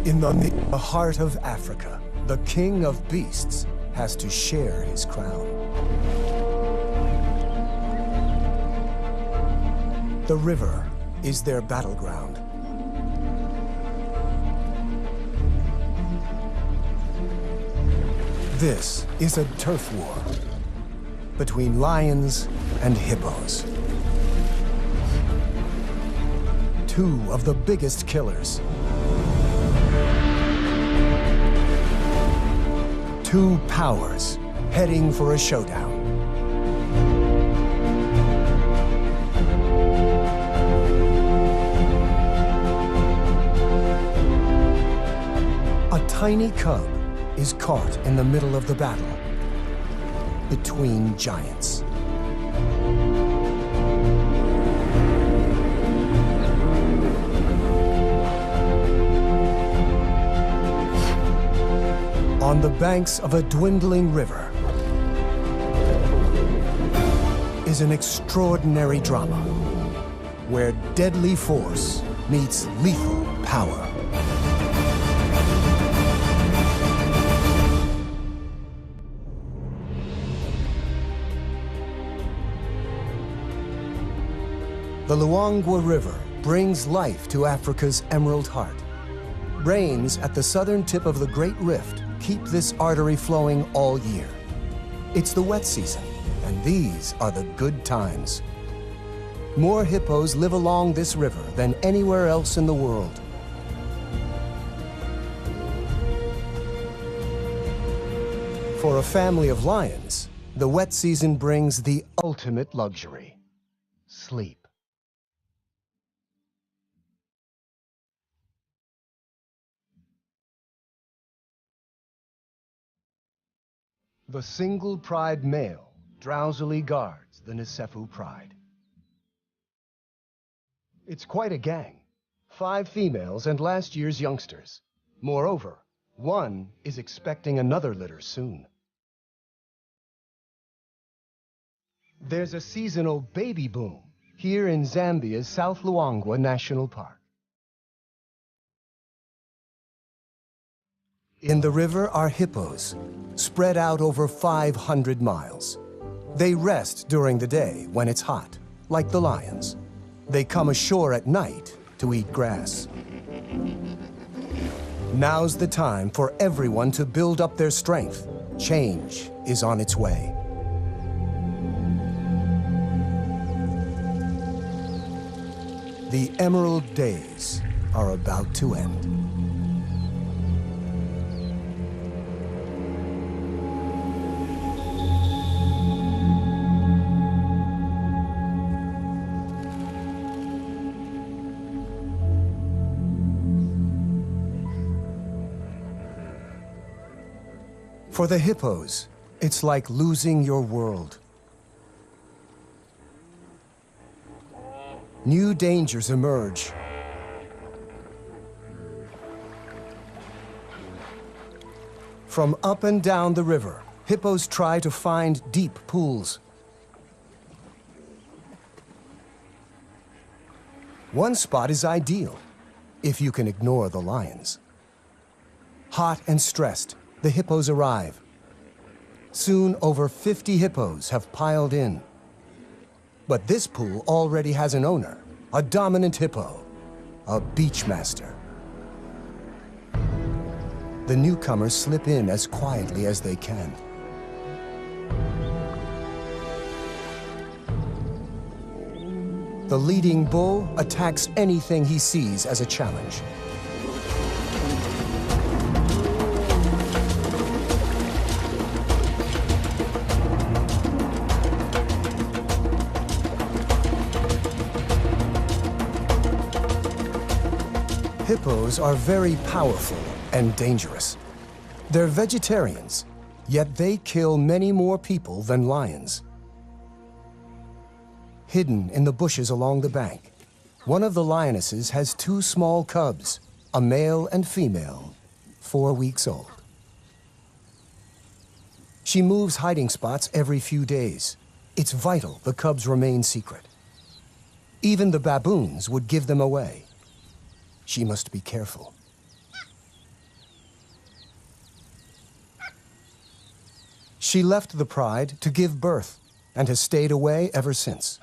In the heart of Africa, the king of beasts has to share his crown. The river is their battleground. This is a turf war between lions and hippos. Two of the biggest killers. Two powers heading for a showdown. A tiny cub is caught in the middle of the battle between giants. On the banks of a dwindling river is an extraordinary drama where deadly force meets lethal power. The Luangwa River brings life to Africa's Emerald Heart. Rains at the southern tip of the Great Rift keep this artery flowing all year. It's the wet season, and these are the good times. More hippos live along this river than anywhere else in the world. For a family of lions, the wet season brings the ultimate luxury: sleep. The single pride male drowsily guards the Nsefu pride. It's quite a gang, 5 females and last year's youngsters. Moreover, one is expecting another litter soon. There's a seasonal baby boom here in Zambia's South Luangwa National Park. In the river are hippos, spread out over 500 miles. They rest during the day when it's hot, like the lions. They come ashore at night to eat grass. Now's the time for everyone to build up their strength. Change is on its way. The Emerald Days are about to end. For the hippos, it's like losing your world. New dangers emerge. From up and down the river, hippos try to find deep pools. One spot is ideal, if you can ignore the lions. Hot and stressed, the hippos arrive. Soon, over 50 hippos have piled in. But this pool already has an owner, a dominant hippo, a beach master. The newcomers slip in as quietly as they can. The leading bull attacks anything he sees as a challenge. Hippos are very powerful and dangerous. They're vegetarians, yet they kill many more people than lions. Hidden in the bushes along the bank, one of the lionesses has 2 small cubs, a male and female, 4 weeks old. She moves hiding spots every few days. It's vital the cubs remain secret. Even the baboons would give them away. She must be careful. She left the pride to give birth and has stayed away ever since.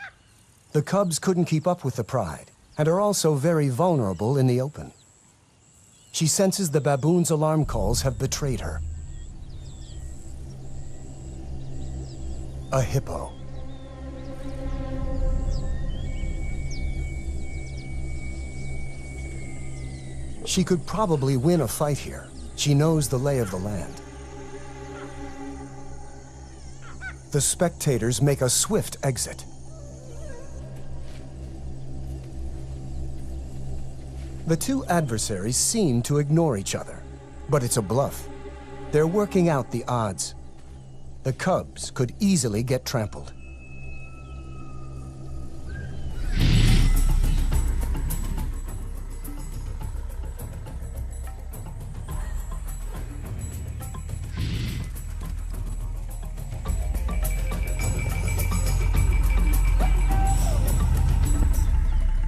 The cubs couldn't keep up with the pride and are also very vulnerable in the open. She senses the baboon's alarm calls have betrayed her. A hippo. She could probably win a fight here. She knows the lay of the land. The spectators make a swift exit. The two adversaries seem to ignore each other, but it's a bluff. They're working out the odds. The cubs could easily get trampled.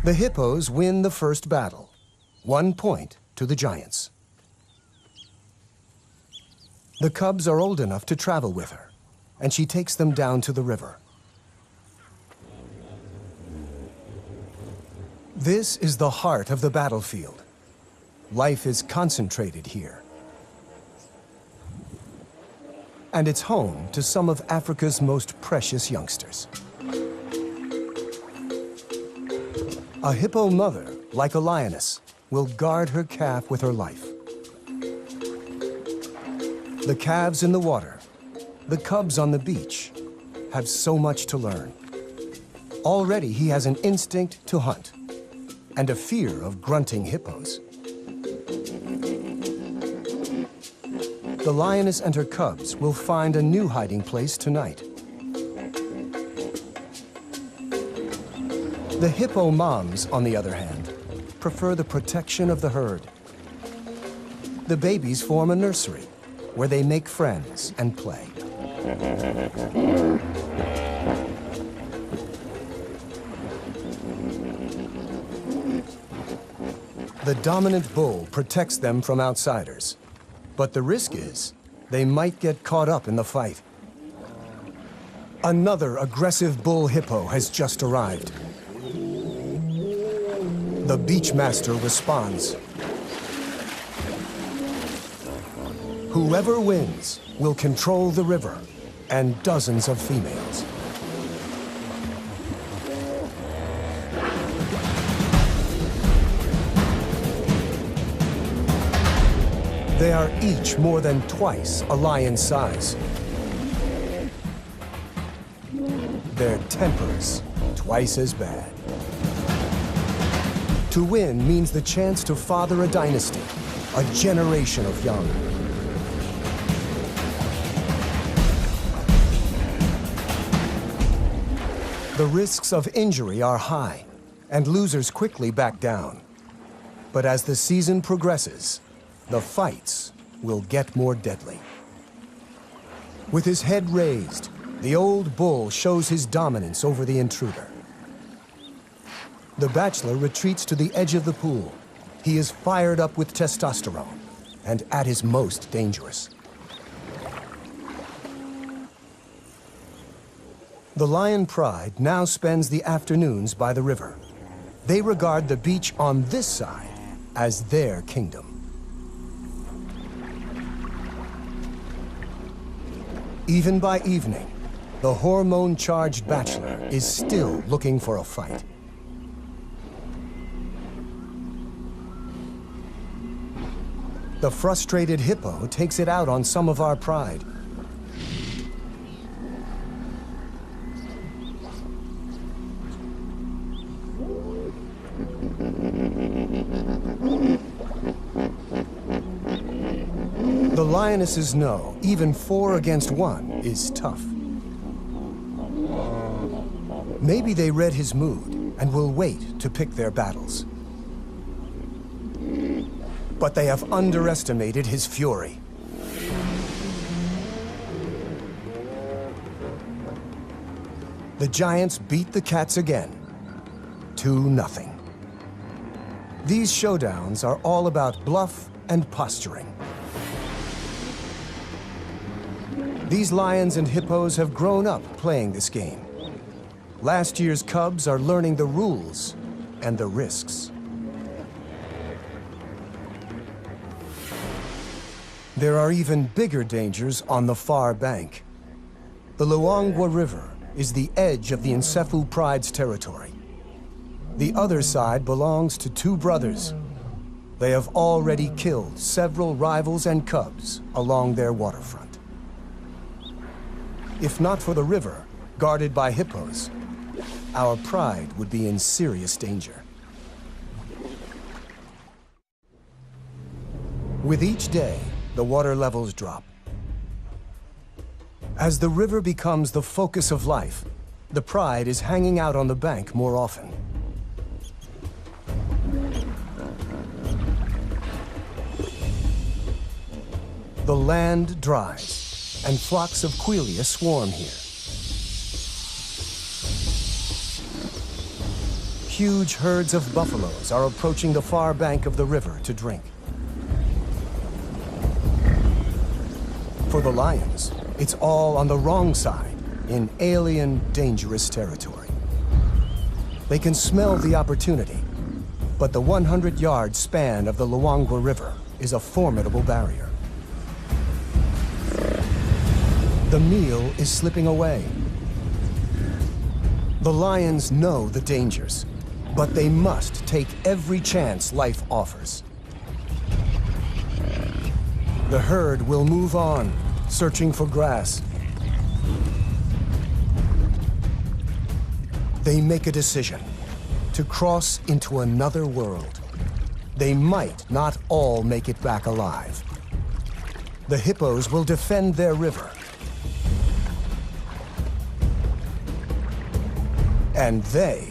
The hippos win the first battle. 1 point to the giants. The cubs are old enough to travel with her, and she takes them down to the river. This is the heart of the battlefield. Life is concentrated here. And it's home to some of Africa's most precious youngsters. A hippo mother, like a lioness, will guard her calf with her life. The calves in the water, the cubs on the beach, have so much to learn. Already he has an instinct to hunt and a fear of grunting hippos. The lioness and her cubs will find a new hiding place tonight. The hippo moms, on the other hand, prefer the protection of the herd. The babies form a nursery where they make friends and play. The dominant bull protects them from outsiders, but the risk is they might get caught up in the fight. Another aggressive bull hippo has just arrived. The beachmaster responds. Whoever wins will control the river and dozens of females. They are each more than twice a lion's size. Their tempers twice as bad. To win means the chance to father a dynasty, a generation of young. The risks of injury are high, and losers quickly back down. But as the season progresses, the fights will get more deadly. With his head raised, the old bull shows his dominance over the intruder. The bachelor retreats to the edge of the pool. He is fired up with testosterone and at his most dangerous. The lion pride now spends the afternoons by the river. They regard the beach on this side as their kingdom. Even by evening, the hormone-charged bachelor is still looking for a fight. The frustrated hippo takes it out on some of our pride. The lionesses know even 4 against 1 is tough. Maybe they read his mood and will wait to pick their battles. But they have underestimated his fury. The giants beat the cats again, 2-0. These showdowns are all about bluff and posturing. These lions and hippos have grown up playing this game. Last year's cubs are learning the rules and the risks. There are even bigger dangers on the far bank. The Luangwa River is the edge of the Nsefu Pride's territory. The other side belongs to two brothers. They have already killed several rivals and cubs along their waterfront. If not for the river, guarded by hippos, our pride would be in serious danger. With each day, the water levels drop. As the river becomes the focus of life, the pride is hanging out on the bank more often. The land dries, and flocks of quelea swarm here. Huge herds of buffaloes are approaching the far bank of the river to drink. For the lions, it's all on the wrong side, in alien, dangerous territory. They can smell the opportunity, but the 100-yard span of the Luangwa River is a formidable barrier. The meal is slipping away. The lions know the dangers, but they must take every chance life offers. The herd will move on, searching for grass. They make a decision to cross into another world. They might not all make it back alive. The hippos will defend their river. And they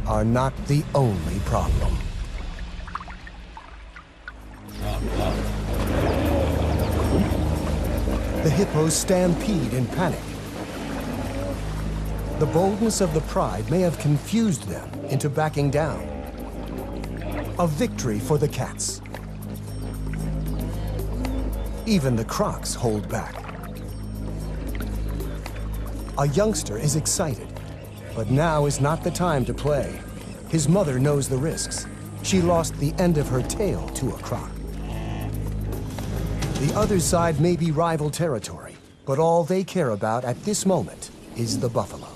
are not the only problem. The hippos stampede in panic. The boldness of the pride may have confused them into backing down. A victory for the cats. Even the crocs hold back. A youngster is excited, but now is not the time to play. His mother knows the risks. She lost the end of her tail to a croc. The other side may be rival territory, but all they care about at this moment is the buffalo.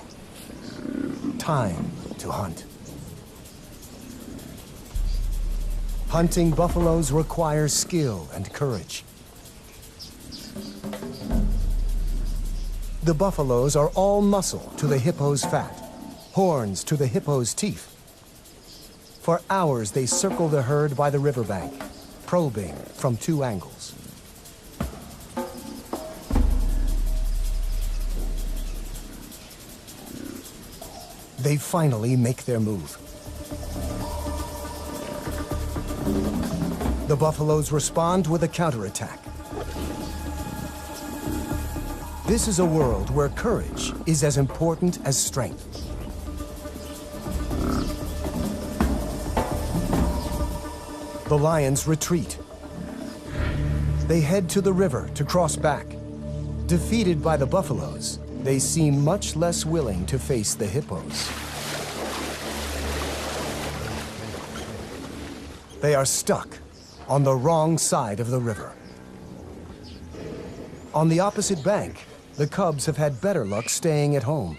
Time to hunt. Hunting buffaloes requires skill and courage. The buffaloes are all muscle to the hippo's fat, horns to the hippo's teeth. For hours they circle the herd by the riverbank, probing from two angles. They finally make their move. The buffaloes respond with a counterattack. This is a world where courage is as important as strength. The lions retreat. They head to the river to cross back. Defeated by the buffaloes, they seem much less willing to face the hippos. They are stuck on the wrong side of the river. On the opposite bank, the cubs have had better luck staying at home.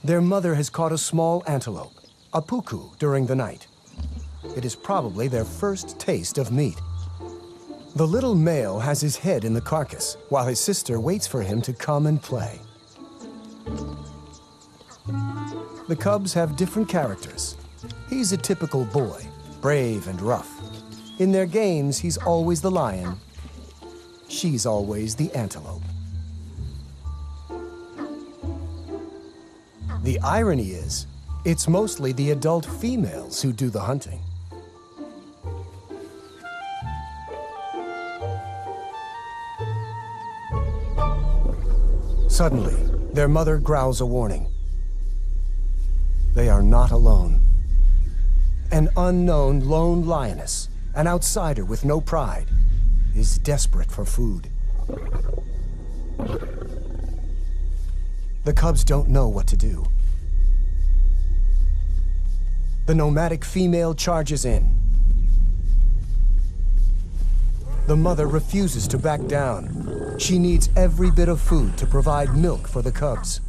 Their mother has caught a small antelope, a puku, during the night. It is probably their first taste of meat. The little male has his head in the carcass, while his sister waits for him to come and play. The cubs have different characters. He's a typical boy, brave and rough. In their games, he's always the lion. She's always the antelope. The irony is, it's mostly the adult females who do the hunting. Suddenly, their mother growls a warning. They are not alone. An unknown lone lioness, an outsider with no pride, is desperate for food. The cubs don't know what to do. The nomadic female charges in. The mother refuses to back down. She needs every bit of food to provide milk for the cubs.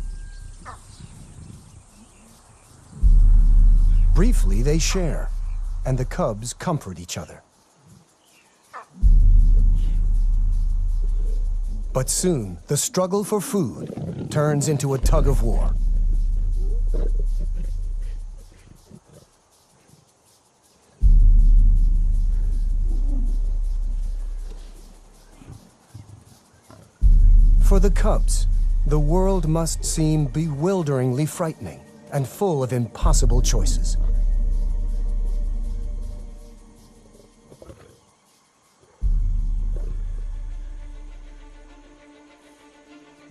Briefly, they share, and the cubs comfort each other. But soon, the struggle for food turns into a tug of war. For the cubs, the world must seem bewilderingly frightening and full of impossible choices.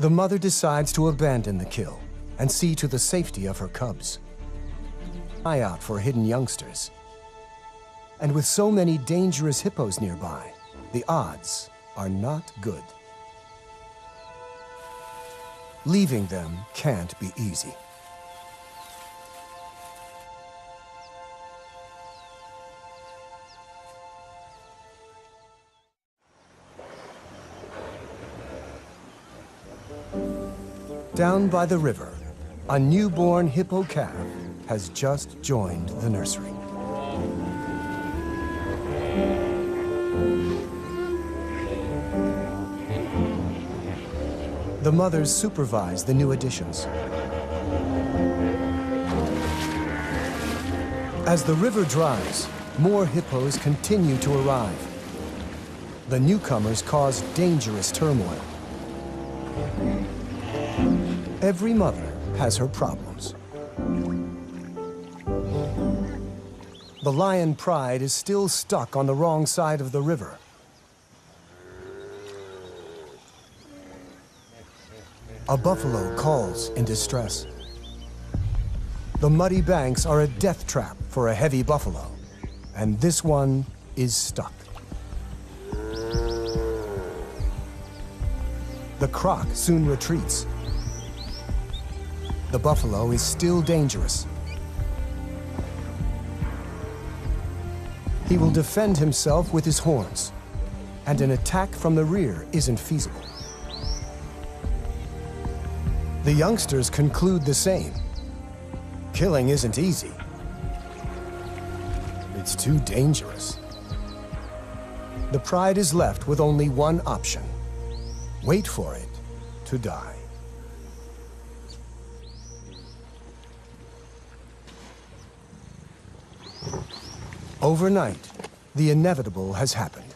The mother decides to abandon the kill and see to the safety of her cubs. Eye out for hidden youngsters. And with so many dangerous hippos nearby, the odds are not good. Leaving them can't be easy. Down by the river, a newborn hippo calf has just joined the nursery. The mothers supervise the new additions. As the river dries, more hippos continue to arrive. The newcomers cause dangerous turmoil. Every mother has her problems. The lion Pride is still stuck on the wrong side of the river. A buffalo calls in distress. The muddy banks are a death trap for a heavy buffalo, and this one is stuck. The croc soon retreats. The buffalo is still dangerous. He will defend himself with his horns, and an attack from the rear isn't feasible. The youngsters conclude the same. Killing isn't easy. It's too dangerous. The Pride is left with only one option: wait for it to die. Overnight, the inevitable has happened.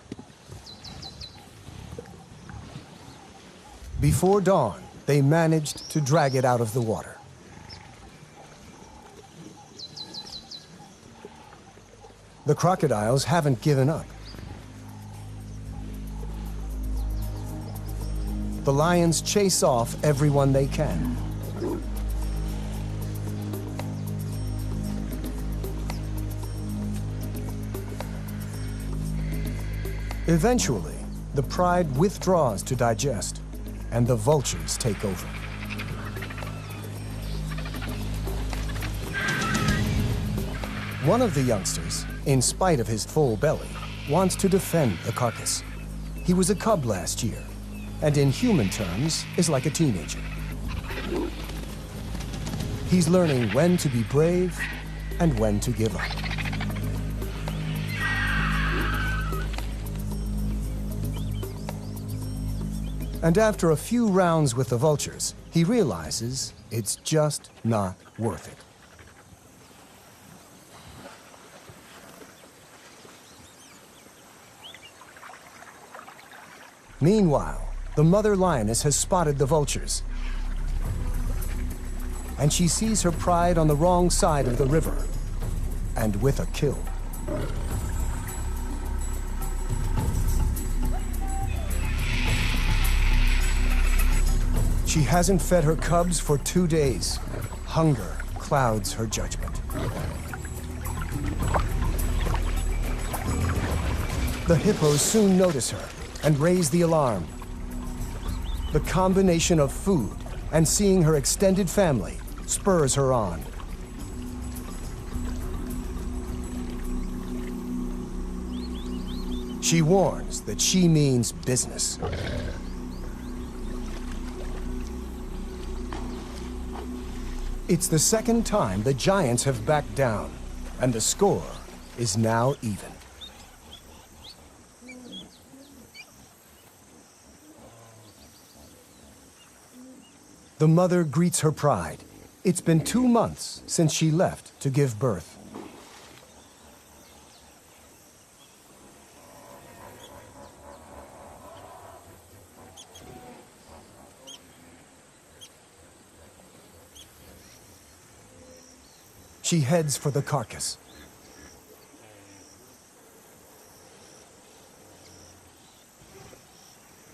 Before dawn, they managed to drag it out of the water. The crocodiles haven't given up. The lions chase off everyone they can. Eventually, the Pride withdraws to digest, and the vultures take over. One of the youngsters, in spite of his full belly, wants to defend the carcass. He was a cub last year, and in human terms, is like a teenager. He's learning when to be brave and when to give up. And after a few rounds with the vultures, he realizes it's just not worth it. Meanwhile, the mother lioness has spotted the vultures, and she sees her Pride on the wrong side of the river, and with a kill. She hasn't fed her cubs for 2 days. Hunger clouds her judgment. The hippos soon notice her and raise the alarm. The combination of food and seeing her extended family spurs her on. She warns that she means business. It's the second time the giants have backed down, and the score is now even. The mother greets her pride. It's been 2 months since she left to give birth. She heads for the carcass.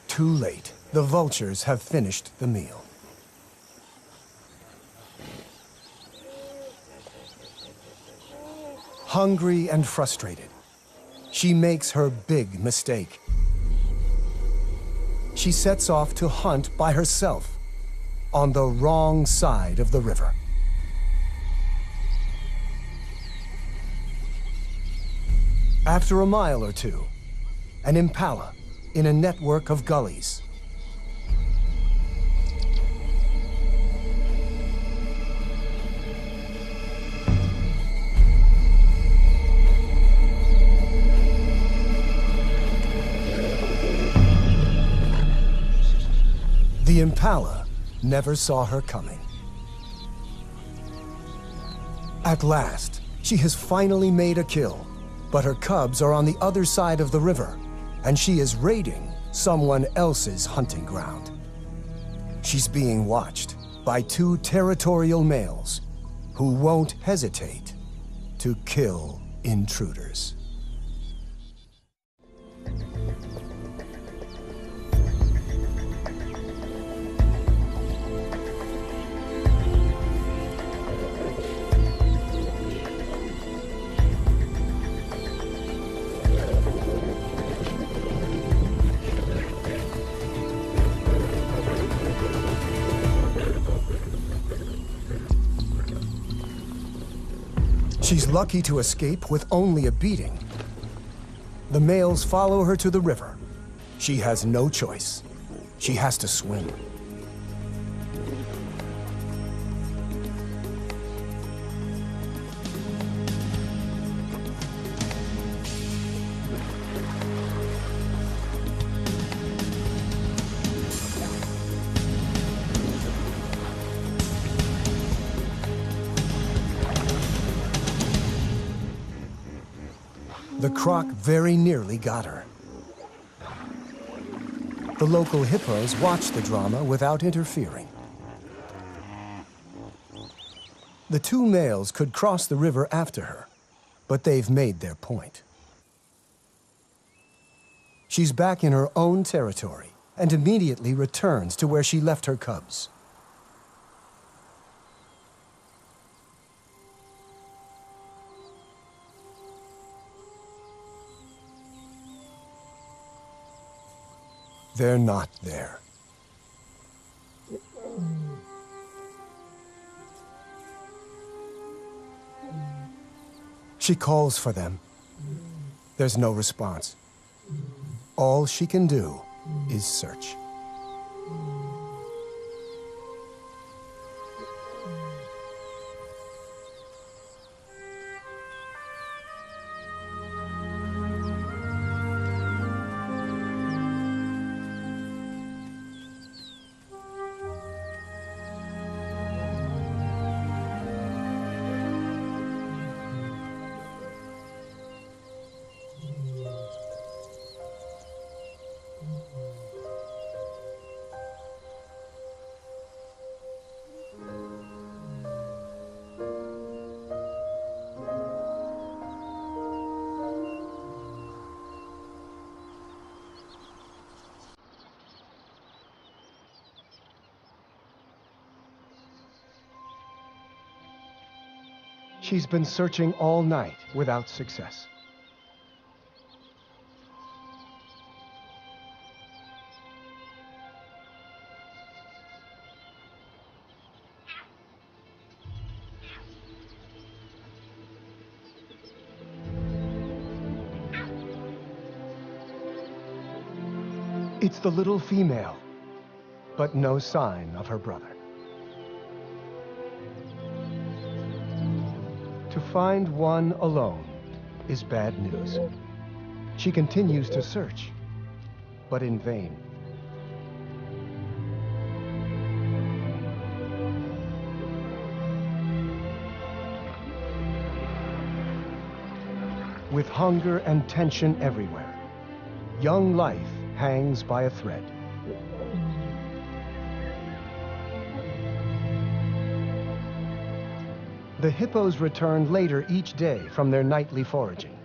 Too late. The vultures have finished the meal. Hungry and frustrated, she makes her big mistake. She sets off to hunt by herself on the wrong side of the river. After a mile or two, an impala in a network of gullies. The impala never saw her coming. At last, she has finally made a kill, but her cubs are on the other side of the river, and she is raiding someone else's hunting ground. She's being watched by 2 territorial males who won't hesitate to kill intruders. She's lucky to escape with only a beating. The males follow her to the river. She has no choice. She has to swim. The croc very nearly got her. The local hippos watch the drama without interfering. The 2 males could cross the river after her, but they've made their point. She's back in her own territory and immediately returns to where she left her cubs. They're not there. She calls for them. There's no response. All she can do is search. She's been searching all night without success. It's the little female, but no sign of her brother. To find one alone is bad news. She continues to search, but in vain. With hunger and tension everywhere, young life hangs by a thread. The hippos return later each day from their nightly foraging.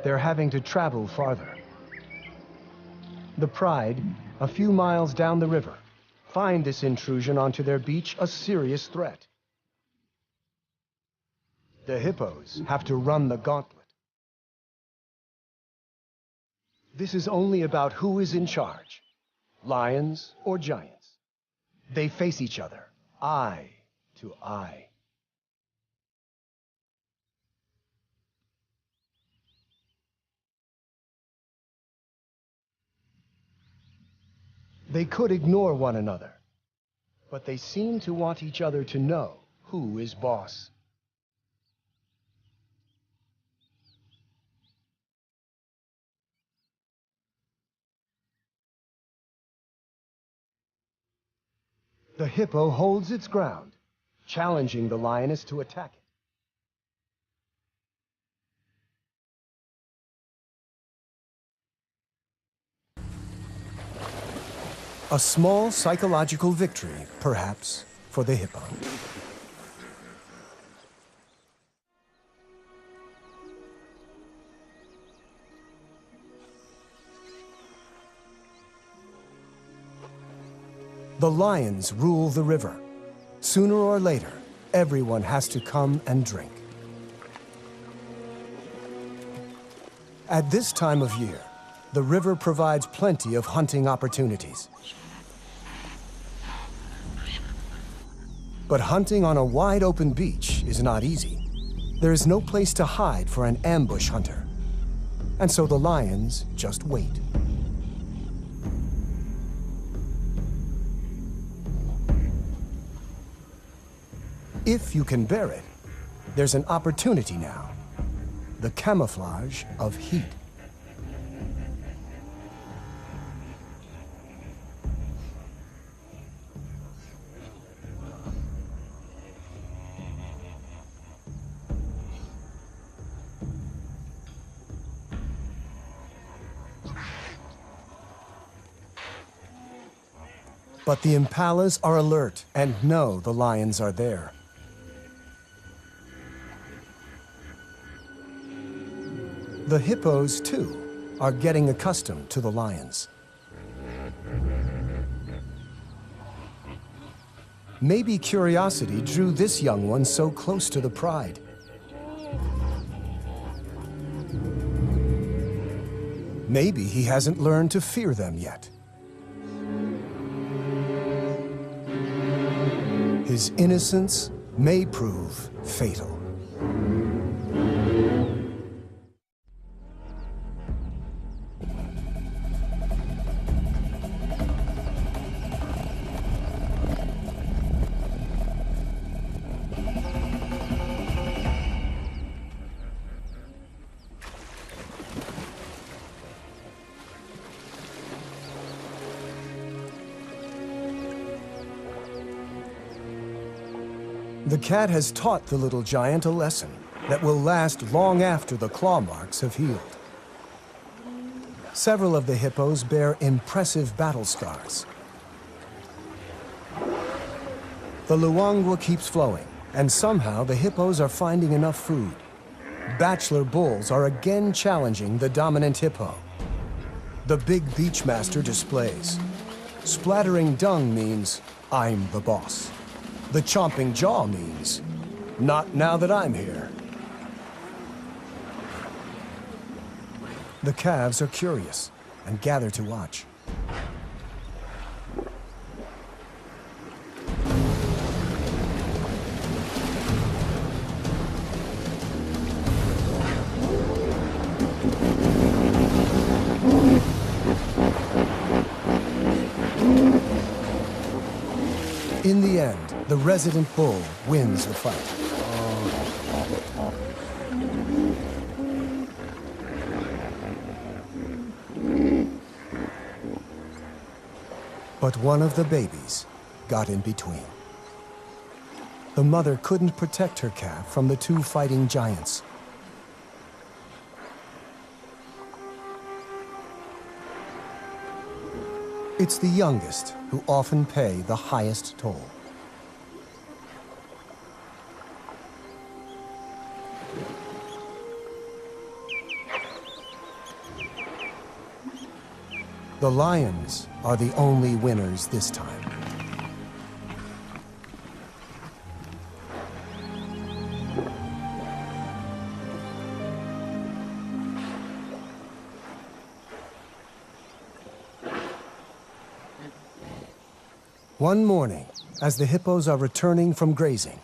They're having to travel farther. The Pride, a few miles down the river, find this intrusion onto their beach a serious threat. The hippos have to run the gauntlet. This is only about who is in charge, lions or giants. They face each other, eye to eye. They could ignore one another, but they seem to want each other to know who is boss. The hippo holds its ground, challenging the lioness to attack it. A small psychological victory, perhaps, for the hippo. The lions rule the river. Sooner or later, everyone has to come and drink. At this time of year, the river provides plenty of hunting opportunities. But hunting on a wide open beach is not easy. There is no place to hide for an ambush hunter. And so the lions just wait. If you can bear it, there's an opportunity now. The camouflage of heat. But the impalas are alert and know the lions are there. The hippos, too, are getting accustomed to the lions. Maybe curiosity drew this young one so close to the Pride. Maybe he hasn't learned to fear them yet. His innocence may prove fatal. The cat has taught the little giant a lesson that will last long after the claw marks have healed. Several of the hippos bear impressive battle scars. The Luangwa keeps flowing, and somehow the hippos are finding enough food. Bachelor bulls are again challenging the dominant hippo. The big beachmaster displays. Splattering dung means, I'm the boss. The chomping jaw means, not now that I'm here. The calves are curious and gather to watch. In the end, the resident bull wins the fight. But one of the babies got in between. The mother couldn't protect her calf from the two fighting giants. It's the youngest who often pay the highest toll. The lions are the only winners this time. One morning, as the hippos are returning from grazing,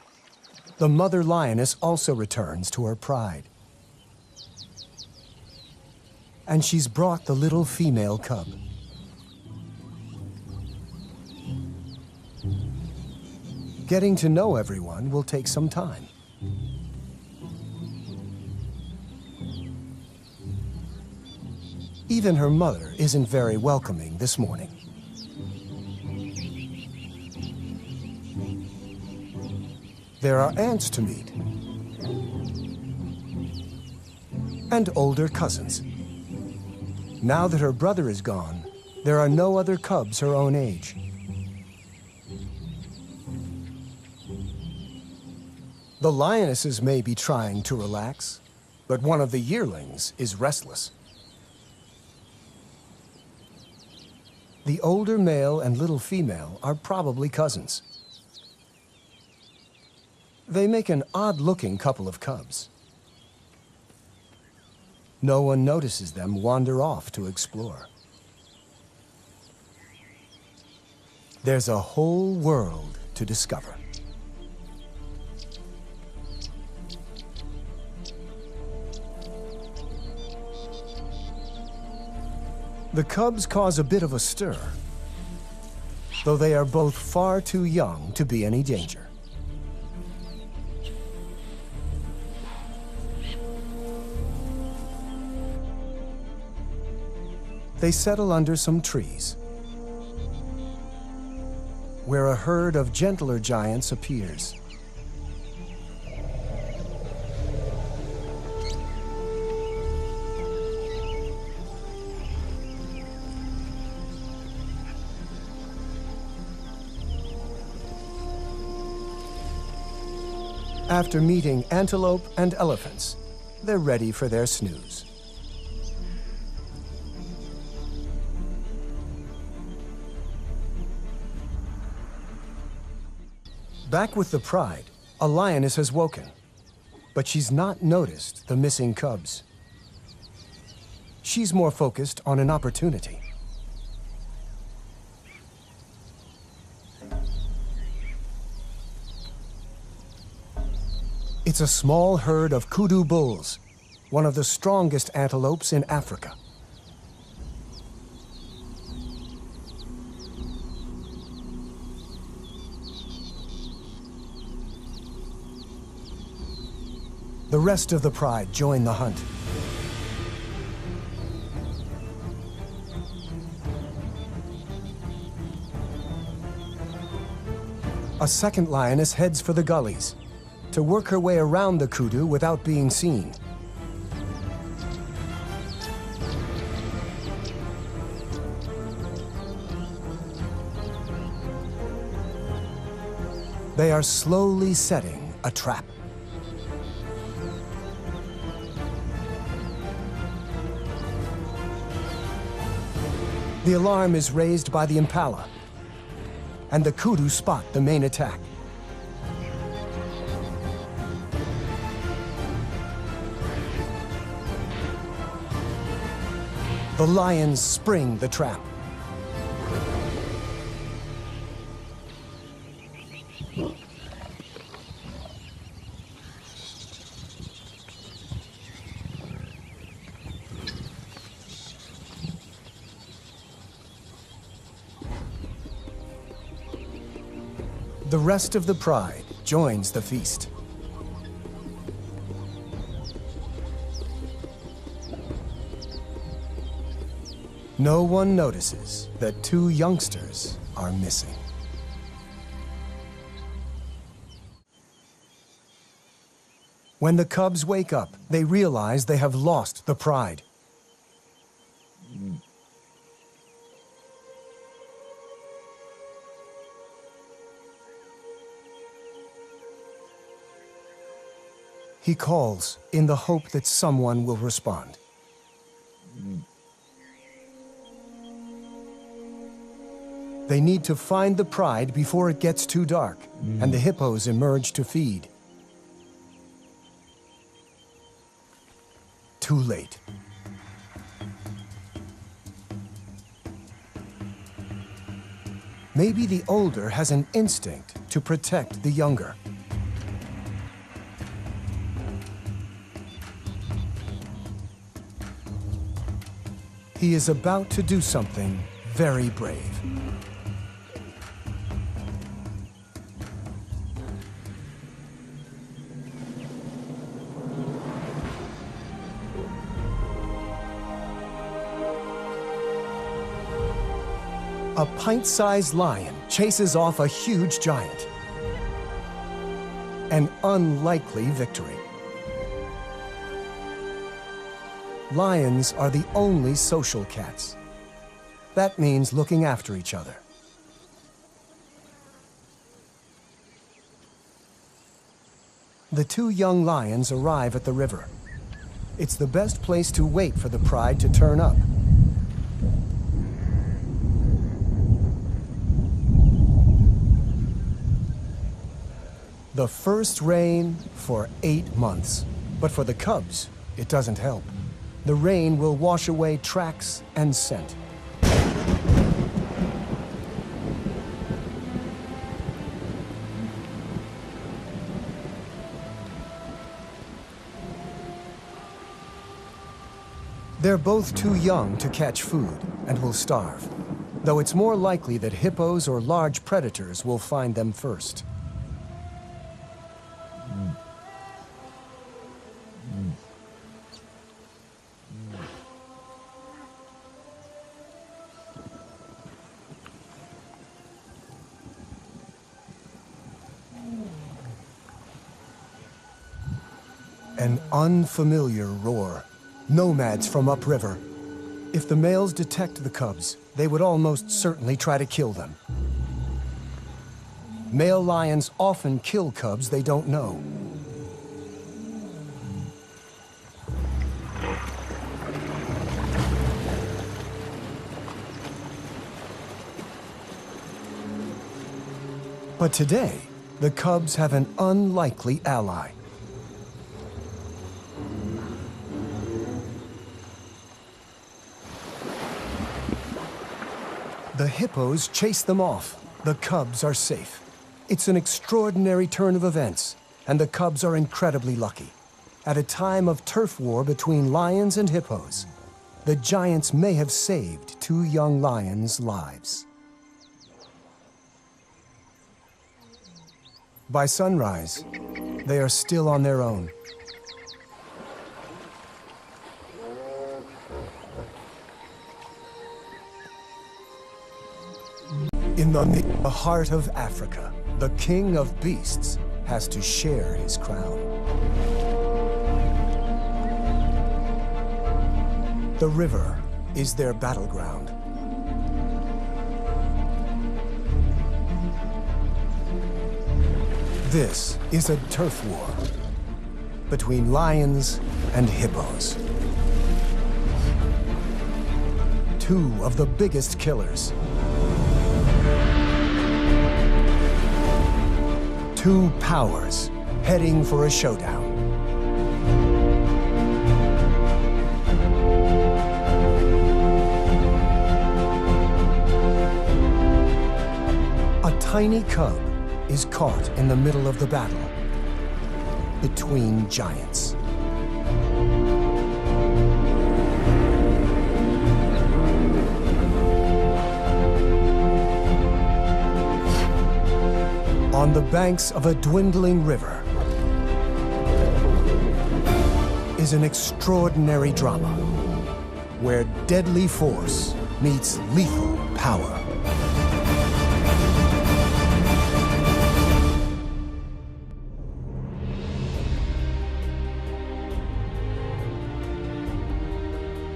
the mother lioness also returns to her pride. And she's brought the little female cub. Getting to know everyone will take some time. Even her mother isn't very welcoming this morning. There are aunts to meet, and older cousins. Now that her brother is gone, there are no other cubs her own age. The lionesses may be trying to relax, but one of the yearlings is restless. The older male and little female are probably cousins. They make an odd-looking couple of cubs. No one notices them wander off to explore. There's a whole world to discover. The cubs cause a bit of a stir, though they are both far too young to be any danger. They settle under some trees, where a herd of gentler giants appears. After meeting antelope and elephants, they're ready for their snooze. Back with the pride, a lioness has woken, but she's not noticed the missing cubs. She's more focused on an opportunity. It's a small herd of kudu bulls, one of the strongest antelopes in Africa. The rest of the pride join the hunt. A second lioness heads for the gullies to work her way around the kudu without being seen. They are slowly setting a trap. The alarm is raised by the impala, and the kudu spot the main attack. The lions spring the trap. The rest of the pride joins the feast. No one notices that two youngsters are missing. When the cubs wake up, they realize they have lost the pride. He calls in the hope that someone will respond. They need to find the pride before it gets too dark, and the hippos emerge to feed. Too late. Maybe the older has an instinct to protect the younger. He is about to do something very brave. A pint-sized lion chases off a huge giant. An unlikely victory. Lions are the only social cats. That means looking after each other. The two young lions arrive at the river. It's the best place to wait for the pride to turn up. The first rain for 8 months. But for the cubs, it doesn't help. The rain will wash away tracks and scent. They're both too young to catch food and will starve, though it's more likely that hippos or large predators will find them first. An unfamiliar roar. Nomads from upriver. If the males detect the cubs, they would almost certainly try to kill them. Male lions often kill cubs they don't know. But today, the cubs have an unlikely ally. The hippos chase them off. The cubs are safe. It's an extraordinary turn of events, and the cubs are incredibly lucky. At a time of turf war between lions and hippos, the giants may have saved two young lions' lives. By sunrise, they are still on their own. In the heart of Africa, the king of beasts has to share his crown. The river is their battleground. This is a turf war between lions and hippos. Two of the biggest killers. Two powers heading for a showdown. A tiny cub is caught in the middle of the battle between giants. On the banks of a dwindling river is an extraordinary drama where deadly force meets lethal power.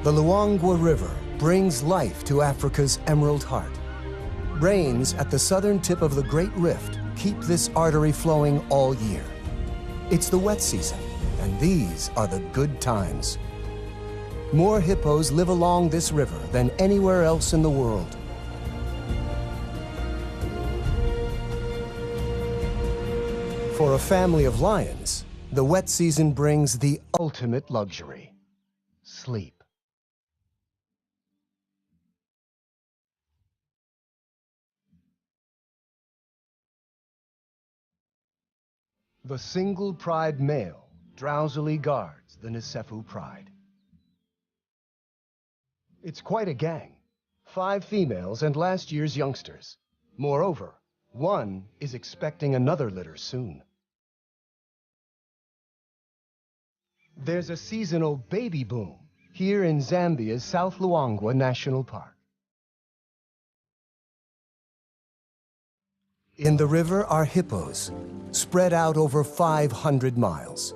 The Luangwa River brings life to Africa's Emerald Heart. Rains at the southern tip of the Great Rift keep this artery flowing all year. It's the wet season, and these are the good times. More hippos live along this river than anywhere else in the world. For a family of lions, the wet season brings the ultimate luxury: sleep. The single pride male drowsily guards the Nisefu pride. It's quite a gang, 5 females and last year's youngsters. Moreover, one is expecting another litter soon. There's a seasonal baby boom here in Zambia's South Luangwa National Park. In the river are hippos, spread out over 500 miles.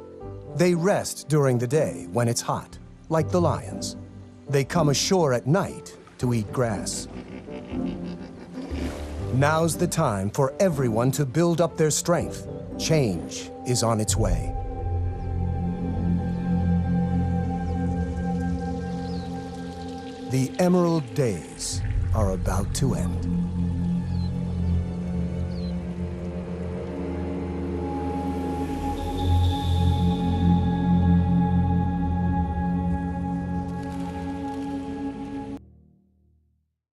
They rest during the day when it's hot, like the lions. They come ashore at night to eat grass. Now's the time for everyone to build up their strength. Change is on its way. The Emerald Days are about to end.